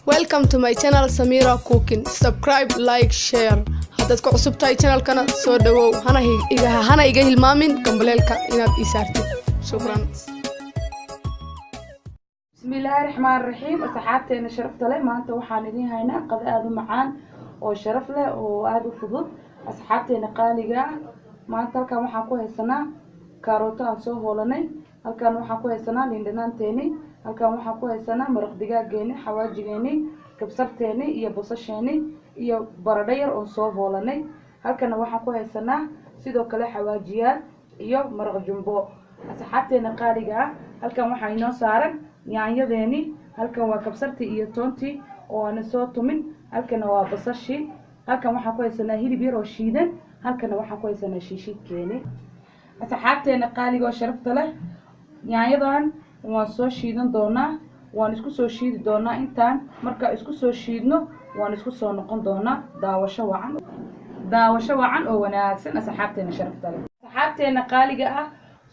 Welcome to my channel Samira Cooking. Subscribe, like, share. Haddaad ku cusub tahay channelkana soo dhawow hana iga hilmaamin gambaleelka inaad ii saartid. Shukran. Bismillaahi Raxmaani Raxiim. Asxaabteena sharafta leh maanta waxaan idin haynaa qado aad u macaan oo sharaf leh oo aad u fudud. Asxaabteena qaaliga maanta halkan waxaan ku haysanaa kaarooto aan soo hoolanay. halkan waxaan ku haysanaa liin dhanaanteeni. halkan waxaan ku haysanaa maraq digaageeni, xawaajigeeni, kabsarteeni iyo basasheeni iyo baradho yar oo soo hoolanay. halkan waxaan ku haysanaa sidoo kale xawaajiyaal iyo maraq jumbo. asxaabteena qaaliga halkan waxaa inoo saaran yaanyadeeni. halkan waa kabsartii iyo toontii oo aan soo tumin. halkan waa basashii. halkan waxaan ku haysanaa hilib yar oo shiidan. halkan waxaan ku haysanaa shiishidkeeni. asxaabteena qaaliga oo sharafta leh yaanyadan waan soo shiidan doonaa, waan isku soo shiidi doonaa. intaan marka isku soo shiidno waan isku soo noqon doonaa. daawasho wacan oo wanaagsan asxaabteena sharafta leh. asxaabteena qaaliga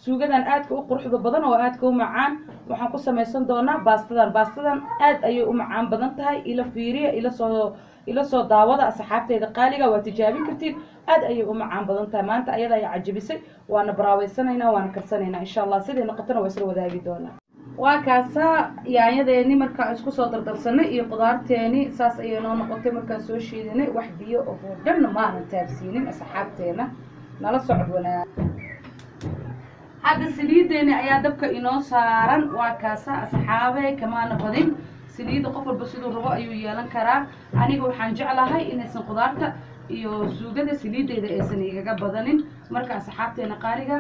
suugadan aadka u quruxda badan oo aadka u macaan waxaan ku samaysan doonaa baastadan aad ayay u macaan badan tahay. ila fiiriya ila soo daawada asxaabteeda qaaliga waa tijaabin kartiin. aad ayay u macaan badan tahay. maanta ayada ay cajabisay waana baraaweysanaynaa waana karsanaynaa insha Allah. sidii noqotana waa isla wadaagi doonaa. waa kaasa yaanyadeeni markaan isku soo dardarsanay iyo qudaarteeni saas ayay noo noqotay markaan soo shiidanay. wax biyo oo dhan ma aan taabsiinin asxaabteena nala socod wanaag. hadda saliideeni ayaa dabka inoo saaran. waa kaasa asxaabay kamaana badin. saliida qof walba sidoo rabo ayuu yeelan karaa. aniga waxaan jeclahay inaysan qudaarta iyo suugada saliideeda aysan igaga badanin. marka asxaabteena qaaliga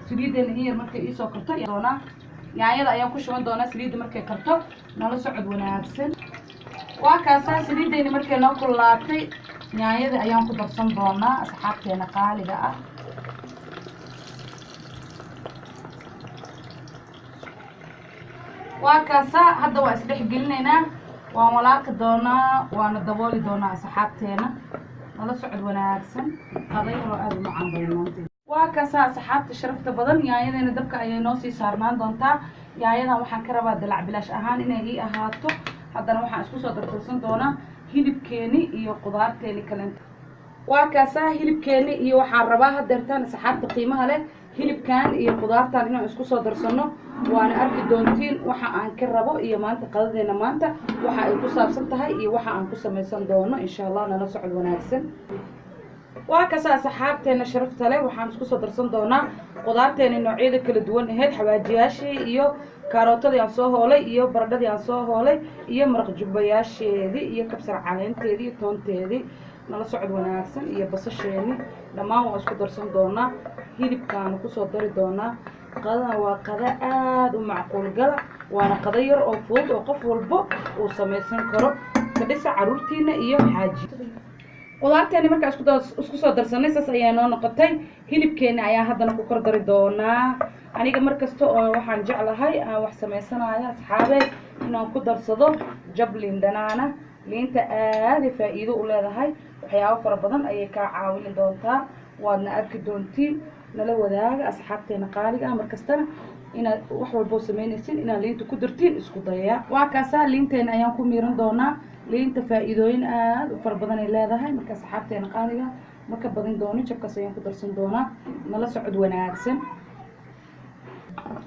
saliideena in yar markay ii soo karto doonaa yaanyada ayaan ku shuban doonaa. saliida markay karto nala socod wanaagsan. waa kaasa saliideeni markay noo kululaatay yaanyada ayaan ku darsan doonaa asxaabteena qaaliga waa kaasa hadda waa isdhex gelinaynaa. waan walaaqi doonaa waana dabooli doonaa asxaabteena nala socod wanaagsan. qadayro aad u macaan badan. waa kaasa asxaabta sharafta badan yaanyadeena dabka ayay noo sii saarnaan doontaa. yaanyadan waxaan ka rabaa dalac bilaash ahaan inay ii ahaato. haddana waxaan isku soo dardarsan doonaa hilibkeeni iyo qudaarteeni kalenta. waa kaasa hilibkeeni iyo waxaan rabaa hadeertaan asxaabta qiimaha leh hilibkan iyo qudaartan inaan isku soo darsano. waana arki doontiin waxa aan ka rabo iyo maanta qadadeena maanta waxa ay ku saabsan tahay iyo waxa aan ku samaysan doono insha Allah. nala socod wanaagsan. waa kaasa asxaabteena sharafta leh waxaan isku soo darsan doonaa qudaarteena noocyada kala duwan ahayd. xawaajiyaashii iyo karootadii aan soo hoolay iyo baradhadii aan soo hoolay iyo maraq jubbayaasheedii iyo kabsar caleenteedii iyo toonteedii nala socod wanaagsan iyo basasheeni dhammaan waan isku darsan doonaa. hilibkaana kusoo dari doonaa. qadana waa qado aad u macquul gala. waana qado yar oo fudud oo qof walba uu samaysan karo ka dhisa caruurtiina iyo xaaji. qudaarteeni markaa isku soo darsanay saas ayaa noo noqotay. hilibkeeni ayaa haddana ku kor dari doonaa. aniga markasta oo waxaan jeclahay aan wax samaysanayo asxaabey inaan ku darsado jab liin dhanaana. liinta aad faa'iido u leedahay. waxyaabo fara badan ayay ka caawin doontaa. waadna arki doontiin. nala wadaaga asxaabteena qaaliga markastana inaad wax walba sameynaysin inaad liinta ku dartiin isku daya. waa kaasa liinteena ayaan ku miiran doonaa. liinta faa'iidooyin aad u fara badan ay leedahay. marka asxaabteena qaaliga ma ka badin doono jabkaas ayaan ku darsan doonaa. nala socod wanaagsan.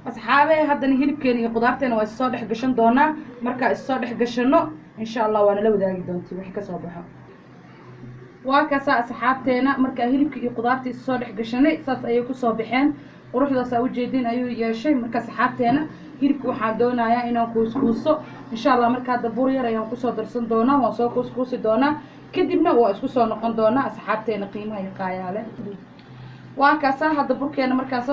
asxaabey haddana hilibkeena iyo qudaarteena waa soo dhex gashan doonaa. marka soo dhex gashano insha Allah waa nala wadaagi doontii wixii ka soo baxo. waa kaasa asxaabteena marka hilibka iyo qudaartii soo dhex gashanay saas ayay ku soo baxeen. quruxdaas u jeedin ayuu yeeshay. marka asxaabteena hilibka waxaan doonayaa inaan kuuskuuso insha Allah. marka hadda bur yar ayaan ku soo darsan doonaa. waan soo kuuskuusi doonaa kadibna waa isku soo noqon doonaa asxaabteena qiimaha iyo qaayaale. waa kaasa hadda burkeena markaas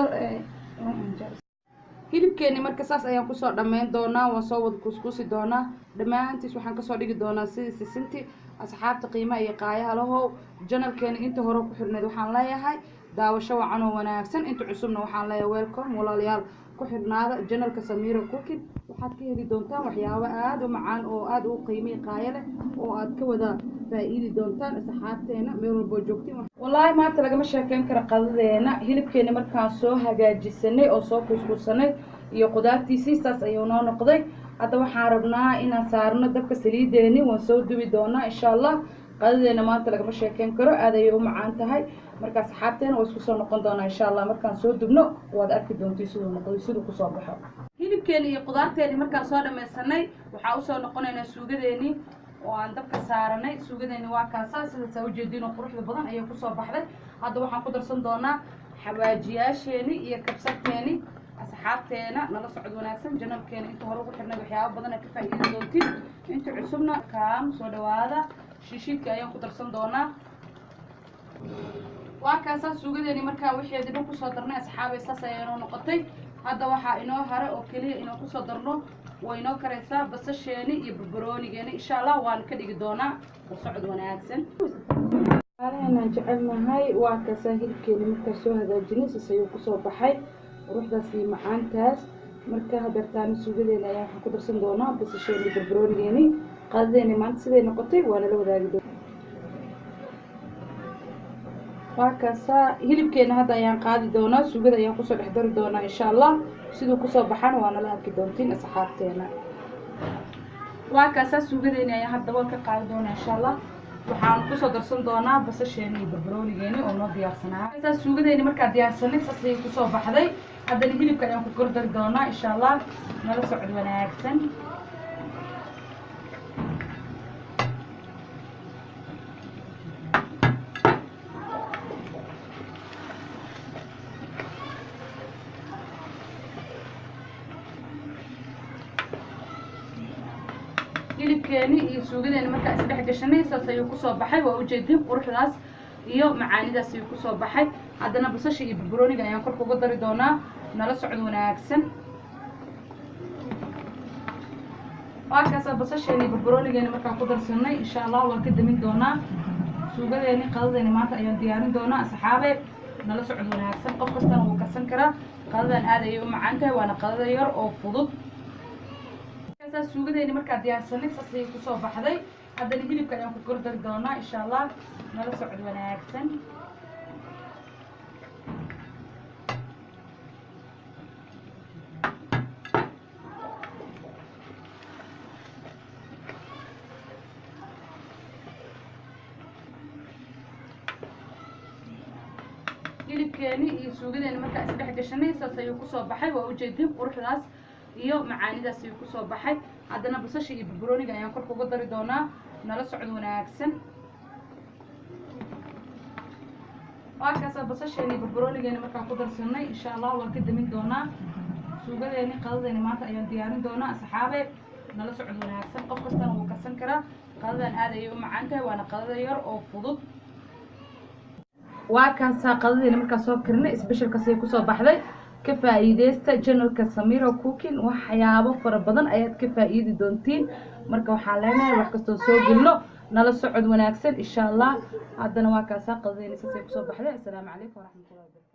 hilibkeeni marka saas ayaan ku soo dhameyn doonaa. waan soo wada kuuskuusi doonaa dhammaantiis. waxaan ka soo dhigi doonaa sidii sisinti. asxaabta qiimaha iyo qaayaha lahow janalkeena inta hore ku xirneed waxaan leeyahay daawasho wacan oo wanaagsan. inta cusubna waxaan leeyahay welcome walaalayaal ku xirnaada janalka Samira Cooking. waxaad ka heli doontaan waxyaabo aad u macaan oo aad u qiimo qaaya leh oo aad ka wada faa'iidi doontaan asxaabteena meel walba joogtiin. wallahi maanta lagama sheekeyn karo qadadeena. hilibkeena markaan soo hagaajisanay oo soo kuuskuusanay iyo qudaartiisii saas ayuu noo noqday. hadda waxaan rabnaa inaan saarno dabka saliideeni waan soo dubi doonaa insha allah qadadeena maanta lagama sheekeyn karo aad ayay u macaan tahay marka asxaabteena waa isku soo noqon doonaa insha allah markaan soo dubno waad arki doontii siduu noqdo siduu ku soo baxo hilibkeeni iyo qudaarteeni markaan soo dhammaysanay waxaa usoo noqonaynaa suugadeeni oo aan dabka saaranay suugadeeni waa kaasaa sidaas ujeediin oo quruxda badan ayay kusoo baxday hadda waxaan ku darsan doonaa xawaajiyaasheeni iyo kabsarteeni asxaabteena nala socod wanaagsan janalkeena inta hore ugu xirnay waxyaabo badan aad ka faa'iidi doontiin inta cusubna kaam soo dhawaada shiishiidka ayaan ku darsan doonaa waa kaasaa suugadeeni markaa wixeedii dhan kusoo darnay asxaabay saas ayaa inoo noqotay hadda waxaa inoo hare oo keliya inaan kusoo darno way inoo karaysaa basasheeni iyo barbaroonigeeni insha allah waan ka dhigi doonaa la socod wanaagsan aanaan jecelnahay waa kaasaa hilibkeeni markaa soo hagaajinay sis ayuu kusoo baxay quruxdaas iyo macaantaas marka hadartaani suugadeena ayaa waxaan ku darsan doonaa basasheeni iyo barbaroonigeeni qadadeeni maanta siday noqotay waana la wadaagi doonaa waa kaasaa hilibkeena hadda ayaan qaadi doonaa suugada ayaan kusoo dhex dari doonaa insha allah siduu kusoo baxana waana la arki doontiin asxaabteena waa kaasaa suugadeeni ayaan hadda dabool ka qaadi doonaa insha allah waxaan kusoo darsan doonaa basasheeni iyo barbaroonigeeni oo noo diyaarsanaa kaasaa suugadeeni markaa diyaarsanay saas ayay kusoo baxday haddana hilibka ayaan ku kordari doonaa insha allah nala socod wanaagsan hilibkeeni iyo suugadeeni markaa isdhex gashanay saas ayuu kusoo baxay waa ujeedin quruxdaas iyo macaanidaas ayuu kusoo baxay haddana basasha iyo barbarooniga ayaan korka uga dari doonaa nala socod wanaagsan waa kaasaa basasheeni iyo barbaroonigeeni markaan ku darsanay insha allah waan ka damin doonaa suugadeeni qadadeeni maanta ayaan diyaarin doonaa asxaabe nala socod wanaagsan qof kastana wuu karsan karaa qadadan aad ayay u macaan tahay waana qadada yar oo fudud suugadeeni markaa diyaarsanay saas ayay kusoo baxday haddana hilibka ayaan ku kordari doonaa insha allah nala socod wanaagsan hilibkeeni iyo suugadeeni markaa isdhex gashanay saas ayuu kusoo baxay waa ujeedin quruxdaas iyo macaanidaas ayuu kusoo baxay haddana basasha iyo barbarooniga ayaan korka uga dari doonaa nala socod wanaagsan waa kaasaa basasheeni iyo barbaroonigeeni markaan ku darsanay insha allah waan ka damin doonaa suugadeeni qadadeeni maanta ayaan diyaarin doonaa asxaabe nala socod wanaagsan qof kastana wuu karsan karaa qadadan aad ayay u macaan tahay waana qadada yar oo fudud waa kaasaa qadadeeni markaa soo karinay isbeshelkaas ayay kusoo baxday ka faa'iideysta channelka Samira Cooking waxyaabo fara badan ayaad ka faa'iidi doontiin marka waxaan leenahay wax kastoo soo gelno nala socod wanaagsan insha Allah haddana waa kaasaa qadadeeni saasay kusoo baxday assalaamu calaykum waraxmatullaahi wabarakaatuh